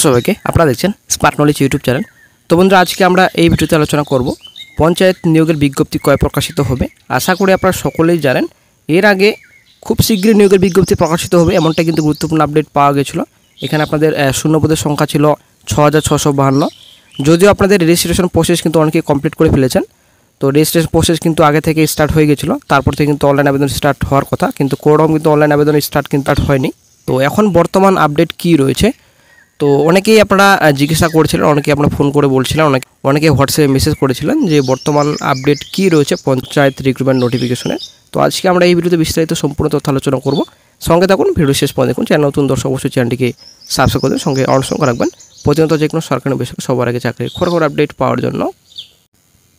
সবাইকে আপনারা দেখছেন স্মার্ট নলেজ ইউটিউব চ্যানেল। তো বন্ধুরা, আজকে আমরা এই ভিডিওতে আলোচনা করব পঞ্চায়েত নিয়োগের বিজ্ঞপ্তি কবে প্রকাশিত হবে। আশা করি আপনারা সকলেই জানেন এর আগে খুব শীঘ্রই নিয়োগের বিজ্ঞপ্তি প্রকাশিত হবে, এমনটা কিন্তু গুরুত্বপূর্ণ আপডেট পাওয়া গেছিলো। এখানে আপনাদের শূন্যপদের সংখ্যা ছিল 6652। যদিও আপনাদের রেজিস্ট্রেশন প্রসেস কিন্তু অনেকেই কমপ্লিট করে ফেলেছেন। তো রেজিস্ট্রেশন প্রসেস কিন্তু আগে থেকে স্টার্ট হয়ে গেছিলো, তারপর থেকে কিন্তু অনলাইন আবেদন স্টার্ট হওয়ার কথা, কিন্তু কোনোরকম কিন্তু অনলাইন আবেদন স্টার্ট হয়নি। তো এখন বর্তমান আপডেট কি রয়েছে, তো অনেকেই আপনারা জিজ্ঞাসা করেছিলেন, অনেকে আপনারা ফোন করে বলছিলেন, অনেকে হোয়াটসঅ্যাপে মেসেজ করেছিলেন যে বর্তমান আপডেট কি রয়েছে পঞ্চায়েত রিক্রুটমেন্ট নোটিফিকেশনে। তো আজকে আমরা এই ভিডিওতে বিস্তারিত সম্পূর্ণ তথ্য আলোচনা করব। সঙ্গে থাকুন, ভিডিও শেষ পর্যন্ত দেখুন। চ্যানেল নতুন দর্শক অবশ্যই চ্যানেলটিকে সাবস্ক্রাইব করে দেন, সঙ্গে অনসংখ্য রাখবেন প্রতিনিয়ত যে কোনো সরকারি বেসরকারি সবার আগে চাকরির খবর আপডেট পাওয়ার জন্য।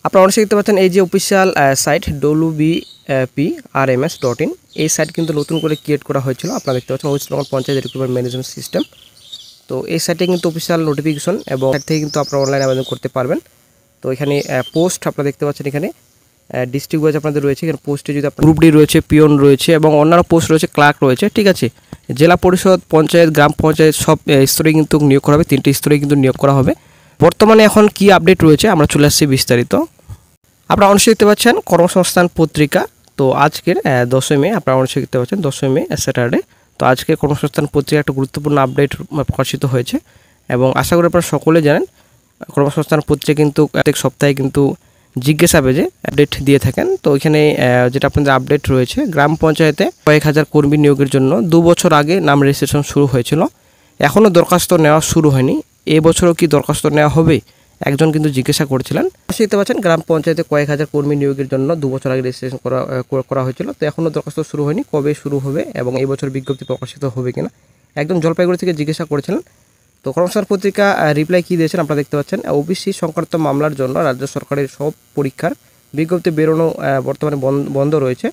আপনারা অবশ্যই দেখতে পাচ্ছেন এই যে অফিসিয়াল সাইট wbprms.in, এই সাইট কিন্তু নতুন করে ক্রিয়েট করা হয়েছিল। আপনারা দেখতে পাচ্ছেন West Bengal panchayat recruitment management system. তো এই সাইটে কিন্তু অফিসিয়াল নোটিফিকেশন এবং সাইট থেকে কিন্তু আপনারা অনলাইন আবেদন করতে পারবেন। তো এখানে পোস্ট আপনারা দেখতে পাচ্ছেন, এখানে ডিস্ট্রিক্ট ওয়াইজ আপনাদের রয়েছে। এখানে পোস্টে যদি আপনার গ্রুপ ডি রয়েছে, পিওন রয়েছে এবং অন্যান্য পোস্ট রয়েছে, ক্লার্ক রয়েছে, ঠিক আছে। জেলা পরিষদ, পঞ্চায়েত, গ্রাম পঞ্চায়েত সব স্তরে কিন্তু নিয়োগ করা হবে, 3টে স্তরে কিন্তু নিয়োগ করা হবে। বর্তমানে এখন কি আপডেট রয়েছে আমরা চলে আসছি বিস্তারিত। আপনারা অবশ্যই দেখতে পাচ্ছেন কর্মসংস্থান পত্রিকা। তো আজকের 10ই মে, আপনারা অবশ্যই দেখতে পাচ্ছেন 10ই মে স্যাটারডে। তো আজকে কর্মসংস্থান পত্রিকা একটা গুরুত্বপূর্ণ আপডেট প্রকাশিত হয়েছে এবং আশা করি আপনারা সকলে জানেন কর্মসংস্থান পত্রিকা কিন্তু প্রত্যেক সপ্তাহে কিন্তু জিজ্ঞাসা পেজে আপডেট দিয়ে থাকেন। তো এখানে যেটা আপনাদের আপডেট রয়েছে, গ্রাম পঞ্চায়েতে কয়েক হাজার কর্মী নিয়োগের জন্য 2 বছর আগে নাম রেজিস্ট্রেশন শুরু হয়েছিল, এখনও দরখাস্ত নেওয়া শুরু হয়নি। এবছরও কি দরখাস্ত নেওয়া হবে, একজন কিন্তু জিজ্ঞাসা করেছিলেন। দেখতে পাচ্ছেন গ্রাম পঞ্চায়েতে কয়েক হাজার কর্মী নিয়োগের জন্য 2 বছর আগে রেজিস্ট্রেশন করা হয়েছিল। তো এখনও দরখাস্ত শুরু হয়নি, কবে শুরু হবে এবং এই বছর বিজ্ঞপ্তি প্রকাশিত হবে কিনা একদম জলপাইগুড়ি থেকে জিজ্ঞাসা করেছিলেন। তো কর্মসংস্থান পত্রিকা রিপ্লাই কী দিয়েছেন আপনারা দেখতে পাচ্ছেন। ওবিসি সংক্রান্ত মামলার জন্য রাজ্য সরকারের সব পরীক্ষার বিজ্ঞপ্তি বেরোনো বর্তমানে বন্ধ রয়েছে,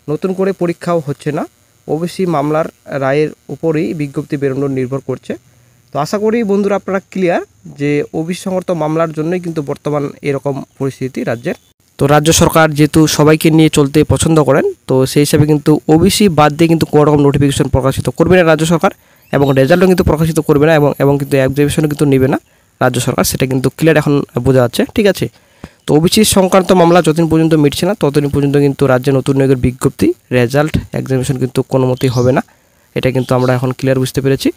নতুন করে পরীক্ষাও হচ্ছে না। ওবিসি মামলার রায়ের উপরেই বিজ্ঞপ্তি বেরোনো নির্ভর করছে। তো আশা করি বন্ধুরা আপনারা ক্লিয়ার যে ওবিসি সংক্রান্ত মামলার জন্যই কিন্তু বর্তমান এরকম পরিস্থিতি রাজ্যের। তো রাজ্য সরকার যেহেতু সবাইকে নিয়ে চলতে পছন্দ করেন, তো সেই হিসাবে কিন্তু ওবিসি বাদ দিয়ে কিন্তু কোনো রকম নোটিফিকেশন প্রকাশিত করবে না রাজ্য সরকার, এবং রেজাল্টও কিন্তু প্রকাশিত করবে না, এবং কিন্তু এক্সামিনেশনও কিন্তু নেবে না রাজ্য সরকার, সেটা কিন্তু ক্লিয়ার এখন বোঝা যাচ্ছে, ঠিক আছে। তো ওবিসি সংক্রান্ত মামলা যতদিন পর্যন্ত মিটছে না ততদিন পর্যন্ত কিন্তু রাজ্যে নতুন নিয়োগের বিজ্ঞপ্তি, রেজাল্ট, এক্সামিনেশন কিন্তু কোনো মতেই হবে না। এটা কিন্তু আমরা এখন ক্লিয়ার বুঝতে পেরেছি।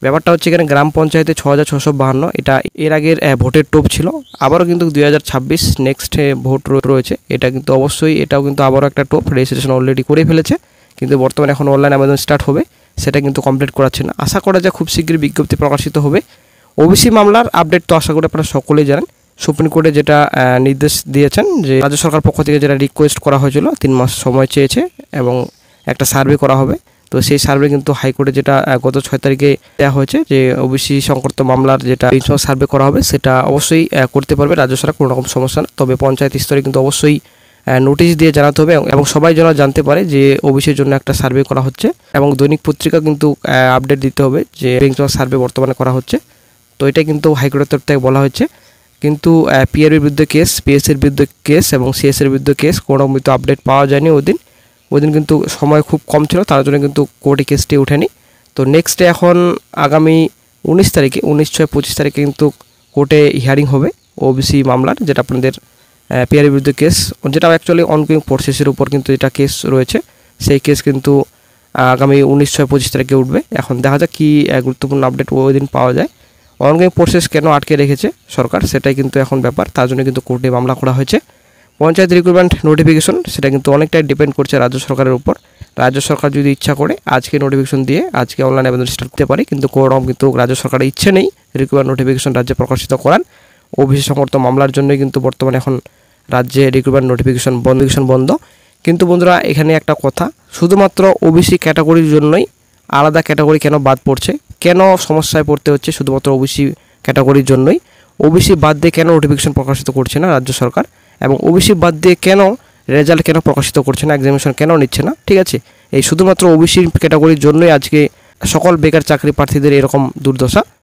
ব্যাপারটা হচ্ছে এখানে গ্রাম পঞ্চায়েতে 6652, এটা এর আগের ভোটের টোপ ছিল। আবারও কিন্তু 2026 নেক্সট ভোট রয়েছে, এটা কিন্তু অবশ্যই এটাও কিন্তু আবারও একটা টোপ। রেজিস্ট্রেশন অলরেডি করে ফেলেছে, কিন্তু বর্তমানে এখন অনলাইন আবেদন স্টার্ট হবে, সেটা কিন্তু কমপ্লিট করাচ্ছে না। আশা করা যায় খুব শীঘ্রই বিজ্ঞপ্তি প্রকাশিত হবে। ওবিসি মামলার আপডেট তো আশা করি আপনারা সকলেই জানেন। সুপ্রিম কোর্টে যেটা নির্দেশ দিয়েছেন যে রাজ্য সরকার পক্ষ থেকে যেটা রিকোয়েস্ট করা হয়েছিল, 3 মাস সময় চেয়েছে এবং একটা সার্ভে করা হবে। তো সেই সার্ভে কিন্তু হাইকোর্টে যেটা গত 6 তারিখে দেওয়া হয়েছে যে ওবিসি সংক্রান্ত মামলার যেটা সার্ভে করা হবে সেটা অবশ্যই করতে পারবে রাজ্য সরকার, কোনো রকম সমস্যা না। তবে পঞ্চায়েত স্তরে কিন্তু অবশ্যই নোটিশ দিয়ে জানাতে হবে এবং সবাই যেন জানতে পারে যে ওবিসির জন্য একটা সার্ভে করা হচ্ছে, এবং দৈনিক পত্রিকা কিন্তু আপডেট দিতে হবে যে সার্ভে বর্তমানে করা হচ্ছে। তো এটা কিন্তু হাইকোর্টের তরফ থেকে বলা হচ্ছে। কিন্তু পিআরবির বিরুদ্ধে কেস, পিএসের বিরুদ্ধে কেস এবং সিএসের বিরুদ্ধে কেস কোনো রকম কিন্তু আপডেট পাওয়া যায়নি ওদিন কিন্তু সময় খুব কম ছিল, তার জন্য কিন্তু কোর্টে কেসটি ওঠেনি। তো নেক্সট ডে এখন আগামী 19 তারিখে 19/6/25 তারিখে কিন্তু কোর্টে হিয়ারিং হবে ওবিসি মামলার, যেটা আপনাদের পিআরের বিরুদ্ধে কেস, যেটা অ্যাকচুয়ালি অনগোয়িং প্রসেসের উপর কিন্তু এটা কেস রয়েছে। সেই কেস কিন্তু আগামী 19/6/25 তারিখে উঠবে। এখন দেখা যাক কী গুরুত্বপূর্ণ আপডেট ওই দিন পাওয়া যায়। অনগোয়িং প্রসেস কেন আটকে রেখেছে সরকার, সেটাই কিন্তু এখন ব্যাপার, তার জন্য কিন্তু কোর্টে মামলা করা হয়েছে। পঞ্চায়েত রিক্রুটমেন্ট নোটিফিকেশন সেটা কিন্তু অনেকটাই ডিপেন্ড করছে রাজ্য সরকারের উপর। রাজ্য সরকার যদি ইচ্ছা করে আজকে নোটিফিকেশন দিয়ে আজকে অনলাইন আবেদন স্টার্ট করতে পারে, কিন্তু কোনো রকম কিন্তু রাজ্য সরকারের ইচ্ছে নেই রিক্রুটমেন্ট নোটিফিকেশন রাজ্যে প্রকাশিত করার। ওবিসি সংক্রান্ত মামলার জন্যই কিন্তু বর্তমানে এখন রাজ্যে রিক্রুটমেন্ট নোটিফিকেশন বন্ধ। কিন্তু বন্ধুরা এখানে একটা কথা, শুধুমাত্র ওবিসি ক্যাটাগরির জন্যই আলাদা ক্যাটাগরি কেন বাদ পড়ছে, কেন সমস্যায় পড়তে হচ্ছে শুধুমাত্র ওবিসি ক্যাটাগরির জন্যই? ওবিসি বাদ দিয়ে কেন নোটিফিকেশন প্রকাশিত করছে না রাজ্য সরকার, এবং ওবিসি বাদ দিয়ে কেন রেজাল্ট কেন প্রকাশিত করছে না, এক্সামিনেশন কেন নিচ্ছে না, ঠিক আছে। এই শুধুমাত্র ওবিসি ক্যাটাগরির জন্যই আজকে সকল বেকার চাকরি প্রার্থীদের এরকম দুর্দশা।